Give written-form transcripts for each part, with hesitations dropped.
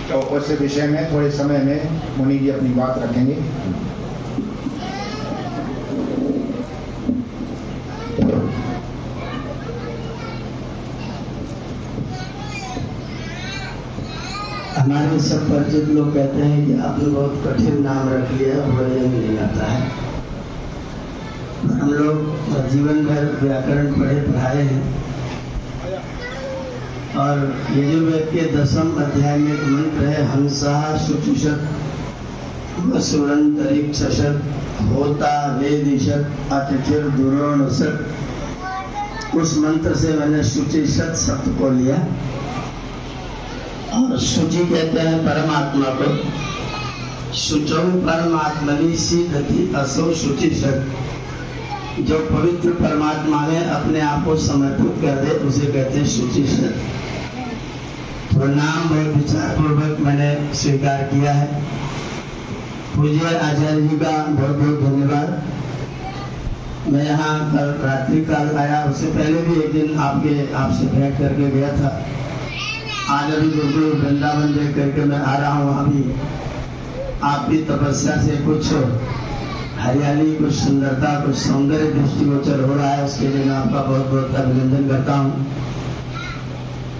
तो उस विषय में थोड़े समय में मुनि जी अपनी बात रखेंगे। हमारे सब परिचित लोग कहते हैं कि आपने बहुत कठिन नाम रख लिया, बोलने में नहीं आता है। हम लोग जीवन भर व्याकरण पढ़े पढ़ाए हैं और यजुर्वेद के 10वें अध्याय में एक मंत्र है, हंसा शुचिषत वसुरंतरिक्षषत होता वेदिषत अतिथिर दुरोणुषत। उस मंत्र से मैंने शुचिषत शब्द को लिया और शुचि कहते हैं परमात्मा को। शुचौ परमात्मनि सीदति असौ शुचिषत। जो पवित्र परमात्मा में अपने आप को समर्पित कर दे उसे कहते हैं शुचिषत। तो नाम बहुत विचार पूर्वक मैंने स्वीकार किया है। पूज्य आचार्य जी का बहुत बहुत धन्यवाद। मैं यहाँ कल रात्रि काल आया, उससे पहले भी एक दिन आपसे भेंट करके गया था। आज अभी गुरुकुल वृंदावन देख करके मैं आ रहा हूँ। वहाँ भी आपकी तपस्या से कुछ हरियाली, कुछ सुंदरता, कुछ सौंदर्य दृष्टिगोचर हो रहा है। उसके लिए मैं आपका बहुत बहुत अभिनंदन करता हूँ।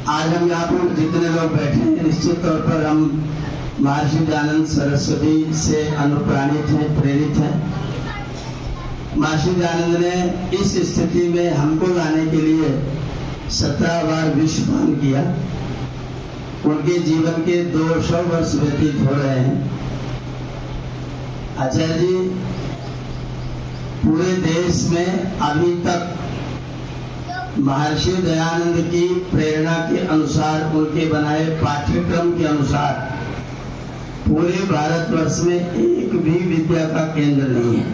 आज हम यहाँ पर जितने लोग बैठे हैं, निश्चित तौर पर हम महर्षि दयानंद सरस्वती से अनुप्राणित हैं, प्रेरित हैं। महर्षि दयानंद ने इस स्थिति में हमको लाने के लिए 17 बार विश्वपान किया। उनके जीवन के 200 वर्ष व्यतीत हो रहे हैं। आचार्य जी पूरे देश में अभी तक महर्षि दयानंद की प्रेरणा के अनुसार, उनके बनाए पाठ्यक्रम के अनुसार पूरे भारतवर्ष में एक भी विद्या का केंद्र नहीं है।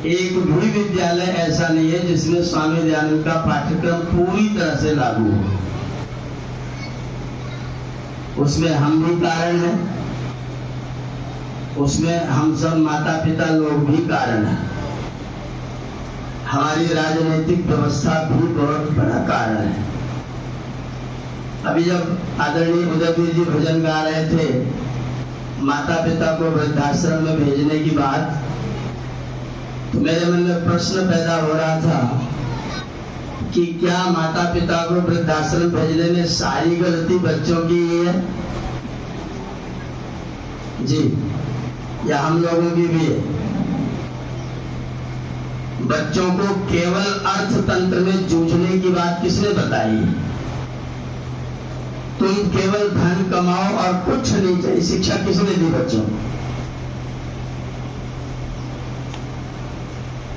एक भी विद्यालय ऐसा नहीं है जिसमें स्वामी दयानंद का पाठ्यक्रम पूरी तरह से लागू हो। उसमें हम भी कारण हैं, उसमें हम सब माता पिता लोग भी कारण हैं, हमारी राजनीतिक व्यवस्था भी बहुत बड़ा कारण है। अभी जब आदरणीय उदयवीर जी भजन गा रहे थे, माता पिता को वृद्धाश्रम में भेजने की बात, तो मेरे मन में प्रश्न पैदा हो रहा था कि क्या माता पिता को वृद्धाश्रम भेजने में सारी गलती बच्चों की ही है जी, या हम लोगों की भी है? बच्चों को केवल अर्थतंत्र में जूझने की बात किसने बताई? तुम केवल धन कमाओ और कुछ नहीं चाहिए, शिक्षा किसने दी बच्चों को?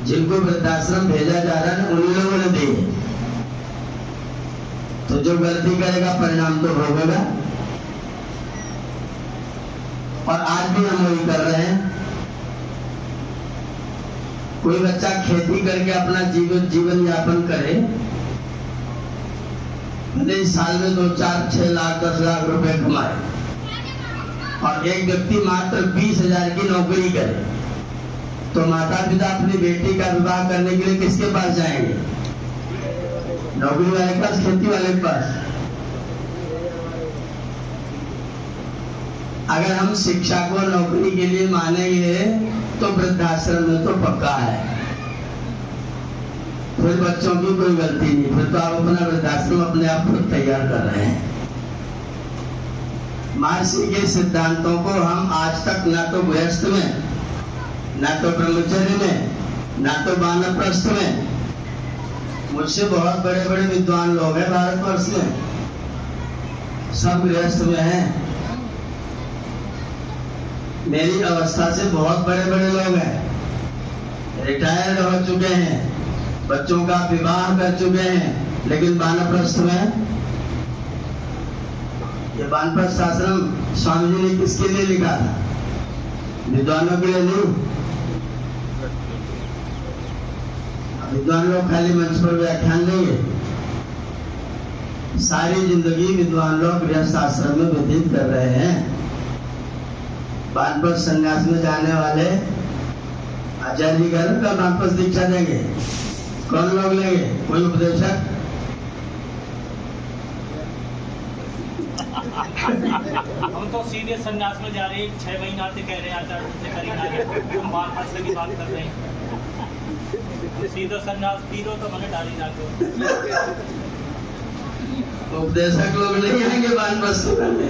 जिनको वृद्धाश्रम भेजा जा रहा है उन्हीं लोगों ने दी है। तो जो गलती करेगा परिणाम तो भोगेगा। और आज भी हम वही कर रहे हैं। कोई बच्चा खेती करके अपना जीवन यापन करे, भले साल में 2, 4, 6 लाख 10 लाख रुपए कमाए, और एक व्यक्ति मात्र 20,000 की नौकरी करे, तो माता पिता अपनी बेटी का विवाह करने के लिए किसके पास जाएंगे? नौकरी वाले के पास, खेती वाले के पास। अगर हम शिक्षा को नौकरी के लिए मानेंगे तो वृद्धाश्रम में तो पक्का है, फिर बच्चों की कोई गलती नहीं, फिर तो आप अपना वृद्धाश्रम अपने आप खुद तैयार कर रहे हैं। महर्षि के सिद्धांतों को हम आज तक ना तो गृहस्थ में, ना तो ब्रह्मचर्य में, ना तो वानप्रस्थ में, मुझसे बहुत बड़े बड़े विद्वान लोग हैं भारतवर्ष में, सब गृहस्थ में हैं। मेरी अवस्था से बहुत बड़े बड़े लोग हैं, रिटायर्ड हो चुके हैं, बच्चों का विवाह कर चुके हैं, लेकिन वानप्रस्थ में, ये वानप्रस्थ आश्रम स्वामी जी ने किसके लिए लिखा था? विद्वानों के लिए नहीं। विद्वान लोग खाली मंच पर व्याख्यान देंगे, सारी जिंदगी विद्वान लोग गृहस्थ आश्रम में व्यतीत कर रहे हैं। वानप्रस्थ संन्यास में जाने वाले आचार्य जी घर का वानप्रस्थ दीक्षा देंगे, कौन लोग लेंगे? कोई उपदेशक? हम तो सीधे संन्यास में जा रहे हैं। 6 महीना से कह रहे हैं आचार्य से करीब हम बाल फंसने की बात कर रहे हैं। सीधा संन्यास पी लो तो मैंने डाली जाके उपदेशक लोग नहीं आएंगे वानप्रस्थ करने।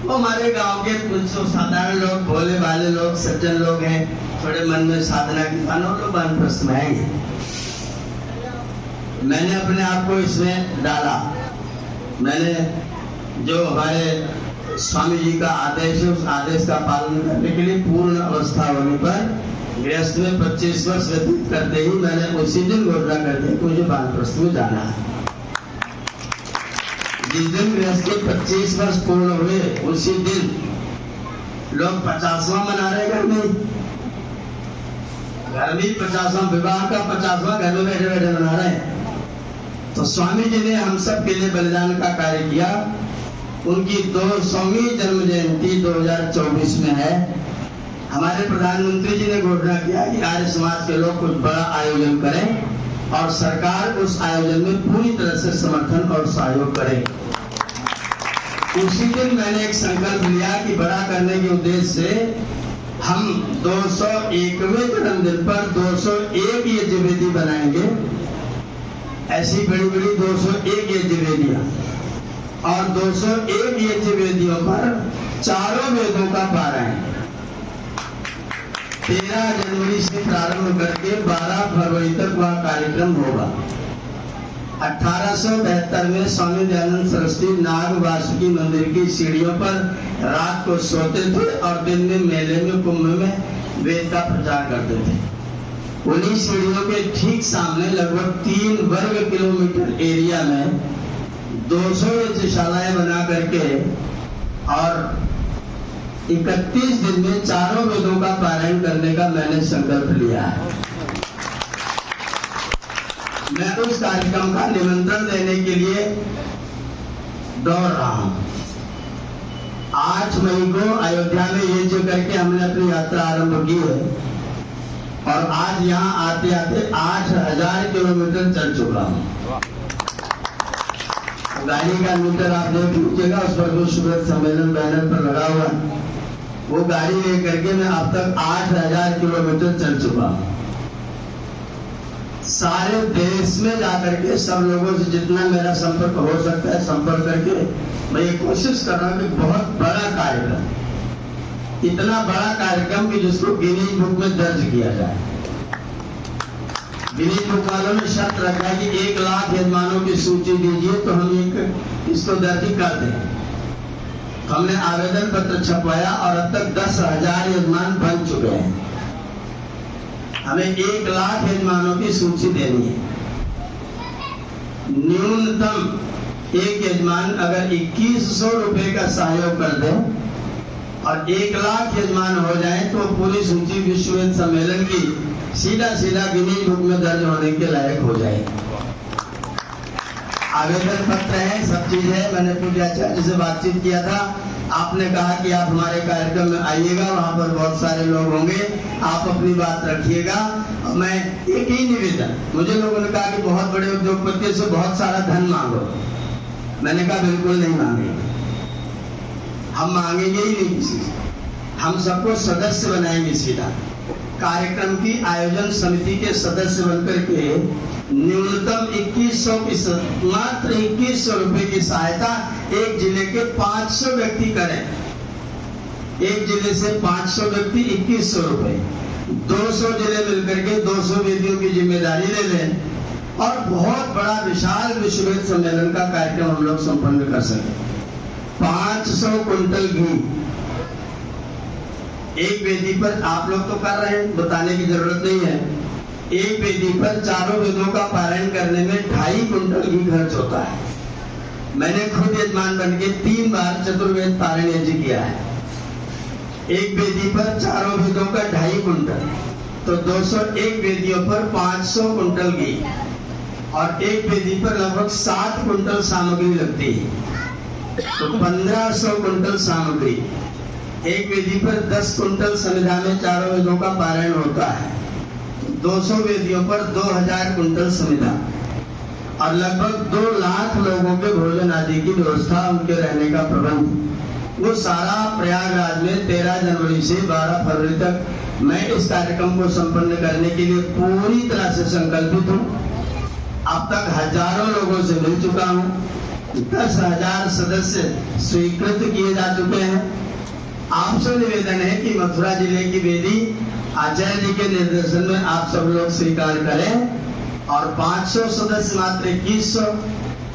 वो हमारे गांव के कुछ साधारण लोग, भोले भाले लोग, सज्जन लोग हैं, थोड़े मन में साधना की मानो लोग वानप्रस्थ में आएंगे। मैंने अपने आप को इसमें डाला। मैंने जो हमारे स्वामी जी का आदेश है उस आदेश का पालन करने के लिए पूर्ण अवस्था होने पर गृहस्थ में 25 वर्ष व्यतीत करते ही मैंने उसी दिन घोषणा कर दी कि मुझे वानप्रस्थ में जाना है। जिस दिन गृहस्थ के 25 वर्ष पूर्ण हुए उसी दिन लोग 50वां मना रहे घर में। घर में 50वां विवाह का 50वां घर में बैठे बैठे मना रहे हैं। तो स्वामी जी ने हम सब के लिए बलिदान का कार्य किया। उनकी 200वीं जन्म जयंती 2024 में है। हमारे प्रधानमंत्री जी ने घोषणा किया कि आर्य समाज के लोग कुछ बड़ा आयोजन करें और सरकार उस आयोजन में पूरी तरह से समर्थन और सहयोग करे। उसी दिन मैंने एक संकल्प लिया कि बड़ा करने के उद्देश्य से हम 201वें जन्मदिन पर 201 यज्ञ वेदी बनाएंगे। ऐसी बड़ी बड़ी 201 यज्ञ वेदियां और 201 यज्ञ वेदियों पर चारों वेदों का पारायण 13 जनवरी से प्रारंभ करके 12 फरवरी तक वह कार्यक्रम होगा। 1872 में स्वामी दयानंद सरस्वती नाग वासुकी मंदिर की सीढ़ियों पर रात को सोते थे और दिन में मेले में कुंभ में वेद का प्रचार करते थे। उन्हीं सीढ़ियों के ठीक सामने लगभग 3 वर्ग किलोमीटर एरिया में 200 यज्ञशालाएं बना करके और 31 दिन में चारों वेदों का पारायण करने का मैंने संकल्प लिया है। मैं उस कार्यक्रम का निमंत्रण देने के लिए दौड़ रहा हूं। 8 मई को अयोध्या में यज्ञ करके हमने अपनी यात्रा आरंभ की है और आज यहाँ आते आते 8000 किलोमीटर चल चुका हूँ। गाड़ी का मीटर आप देख लीजिएगा, उस पर विश्व सम्मेलन बैनर पर लगा हुआ। वो गाड़ी लेकर के मैं अब तक 8000 किलोमीटर चल चुका हूँ। सारे देश में जाकर के सब लोगों से जितना मेरा संपर्क हो सकता है संपर्क करके मैं ये कोशिश कर रहा हूँ कि बहुत बड़ा कार्यक्रम, इतना बड़ा कार्यक्रम कि जिसको गिनीज बुक में दर्ज किया जाए। गिनीज बुक वालों ने शर्त रखा है कि 1 लाख यजमानों की सूची दीजिए तो हम इसको दर्ज कर दें। हमने आवेदन पत्र छपवाया और अब तक 10,000 यजमान बन चुके हैं। हमें 1 लाख यजमानों की सूची देनी है। न्यूनतम एक यजमान अगर 2100 रुपए का सहयोग कर दे और 1 लाख यजमान हो जाए तो पूरी सूची विश्व वेद सम्मेलन की सीधा सीधा गिनीज बुक में दर्ज होने के लायक हो जाए। आवेदन पत्र है, सब चीज है। मैंने पूज्याचार्य से बातचीत किया था। आपने कहा कि आप हमारे कार्यक्रम में आइएगा, वहां पर बहुत सारे लोग होंगे, आप अपनी बात रखिएगा। मैं एक ही निवेदन, मुझे लोगों ने कहा कि बहुत बड़े उद्योगपतियों से बहुत सारा धन मांगो। मैंने कहा बिल्कुल नहीं मांगेंगे, हम मांगेंगे ही नहीं किसी से। हम सबको सदस्य बनाएंगे। सीधा कार्यक्रम की आयोजन समिति के सदस्य बनकर के न्यूनतम 2100 की मात्र 2100 रुपए की सहायता एक जिले के 500 व्यक्ति करें। एक जिले से 500 व्यक्ति 2100 रुपए, 200 जिले मिलकर के 200 वेदियों की जिम्मेदारी ले लें और बहुत बड़ा विशाल विश्व वेद सम्मेलन का कार्यक्रम हम लोग संपन्न कर सकें। 500 कुंटल घी एक वेदी पर, आप लोग तो कर रहे हैं, बताने की जरूरत नहीं है। एक वेदी पर चारों वेदों का पारायण करने में 2.5 कुंटल घी खर्च होता है। मैंने खुद यजमान बन के 3 बार चतुर्वेद पारायण यज्ञ किया है। एक वेदी पर चारों वेदों का 2.5 कुंटल, तो 201 वेदियों पर 500 कुंटल घी और एक वेदी पर लगभग 7 कुंटल सामग्री लगती है, तो 1500 कुंटल सामग्री। एक वेदी पर 10 कुंटल संविधा में चारों वेदों का पारायण होता है, 200 वेदियों पर 2000 कुंटल संविधा और लगभग 2 लाख लोगों के भोजन आदि की व्यवस्था, उनके रहने का प्रबंध। वो सारा प्रयागराज में 13 जनवरी से 12 फरवरी तक मैं इस कार्यक्रम को संपन्न करने के लिए पूरी तरह से संकल्पित हूँ। अब तक हजारों लोगों से मिल चुका हूँ। 10,000 सदस्य स्वीकृत किए जा चुके हैं। आपसे निवेदन है कि मथुरा जिले की वेदी आचार्य जी के निर्देशन में आप सब लोग स्वीकार करें और 500 सदस्य मात्र 2100,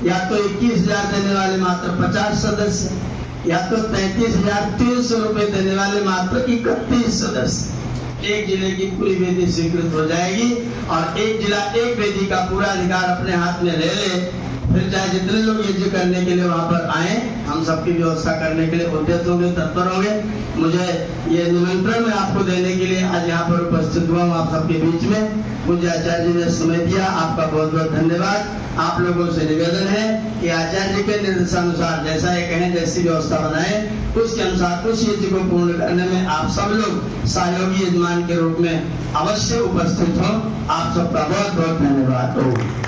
या तो 21,000 देने वाले मात्र 50 सदस्य, या तो 33,300 रुपए देने वाले मात्र 31 सदस्य। एक जिले की पूरी वेदी स्वीकृत हो जाएगी और एक जिला एक वेदी का पूरा अधिकार अपने हाथ में ले ले। फिर चाहे जितने लोग यज्ञ करने के लिए वहां पर आए, हम सबकी व्यवस्था करने के लिए उद्यत होंगे, तत्पर होंगे। मुझे ये निमंत्रण मैं आपको देने के लिए आज यहाँ पर उपस्थित हुआ हूँ आप सबके बीच में। पूज्य आचार्य जी ने समय दिया, आपका बहुत बहुत धन्यवाद। आप लोगों से निवेदन है कि आचार्य जी के निर्देशानुसार जैसा ये कहें, जैसी व्यवस्था बनाए, उसके अनुसार उस यज्ञ को पूर्ण करने में आप सब लोग सहयोगी यजमान के रूप में अवश्य उपस्थित हो। आप सबका बहुत बहुत धन्यवाद हो।